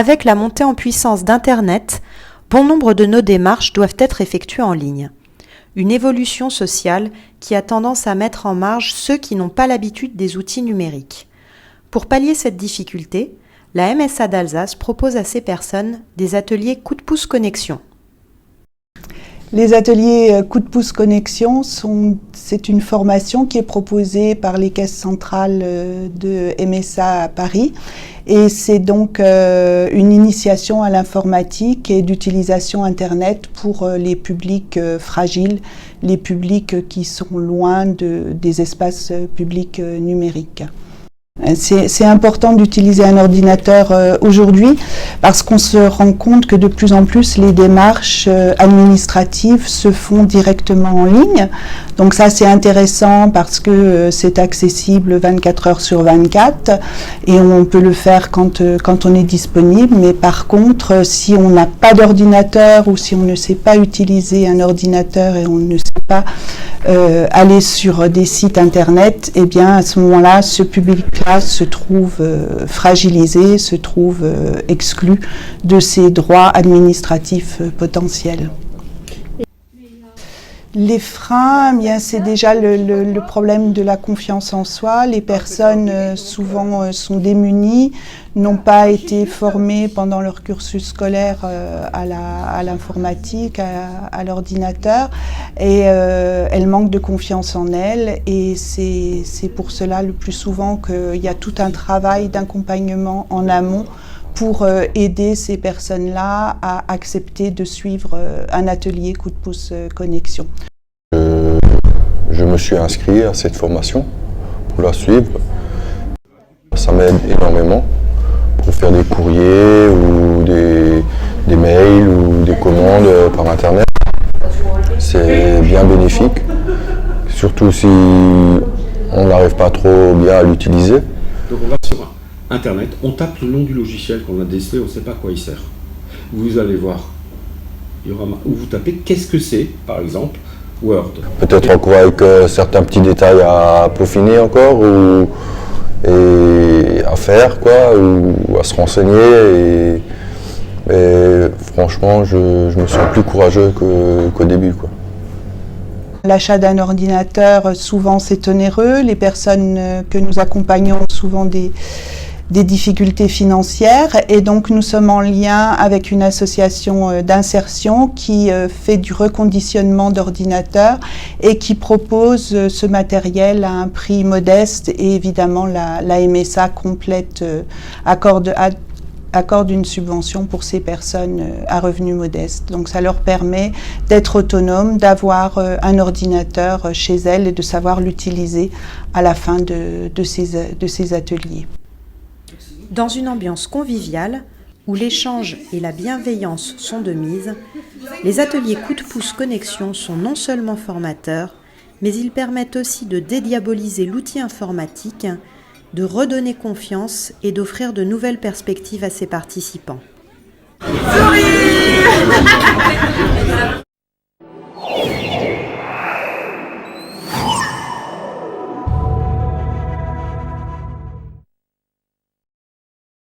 Avec la montée en puissance d'Internet, bon nombre de nos démarches doivent être effectuées en ligne. Une évolution sociale qui a tendance à mettre en marge ceux qui n'ont pas l'habitude des outils numériques. Pour pallier cette difficulté, la MSA d'Alsace propose à ces personnes des ateliers coup de pouce connexion. Les ateliers coup de pouce connexion, c'est une formation qui est proposée par les caisses centrales de MSA à Paris. Et c'est donc une initiation à l'informatique et d'utilisation Internet pour les publics fragiles, les publics qui sont loin des espaces publics numériques. C'est important d'utiliser un ordinateur aujourd'hui parce qu'on se rend compte que de plus en plus les démarches administratives se font directement en ligne. Donc ça c'est intéressant parce que c'est accessible 24 heures sur 24 et on peut le faire quand on est disponible. Mais par contre, si on n'a pas d'ordinateur ou si on ne sait pas utiliser un ordinateur et on ne sait pas aller sur des sites internet, eh bien à ce moment-là, ce public-là se trouve fragilisé, se trouve exclu de ses droits administratifs potentiels. Les freins, eh bien, c'est déjà le problème de la confiance en soi. Les personnes souvent sont démunies, n'ont pas été formées pendant leur cursus scolaire à l'informatique, à l'ordinateur, et elles manquent de confiance en elles. Et c'est pour cela le plus souvent qu'il y a tout un travail d'accompagnement en amont pour aider ces personnes-là à accepter de suivre un atelier coup de pouce connexion. Je me suis inscrit à cette formation pour la suivre. Ça m'aide énormément pour faire des courriers ou des mails ou des commandes par internet. C'est bien bénéfique, surtout si on n'arrive pas trop bien à l'utiliser. Donc on va sur Internet, on tape le nom du logiciel qu'on a décelé, on ne sait pas à quoi il sert. Vous allez voir, il y aura, ou vous tapez qu'est-ce que c'est, par exemple, Word. Peut-être encore avec certains petits détails à peaufiner encore, et à faire, quoi, ou à se renseigner. Et franchement, je me sens plus courageux qu'au début, quoi. L'achat d'un ordinateur, souvent c'est onéreux. Les personnes que nous accompagnons ont souvent des difficultés financières et donc nous sommes en lien avec une association d'insertion qui fait du reconditionnement d'ordinateurs et qui propose ce matériel à un prix modeste et évidemment la MSA complète accorde une subvention pour ces personnes à revenus modestes. Donc ça leur permet d'être autonomes, d'avoir un ordinateur chez elles et de savoir l'utiliser à la fin de ces ateliers. Dans une ambiance conviviale, où l'échange et la bienveillance sont de mise, les ateliers coup de pouce connexion sont non seulement formateurs, mais ils permettent aussi de dédiaboliser l'outil informatique, de redonner confiance et d'offrir de nouvelles perspectives à ses participants.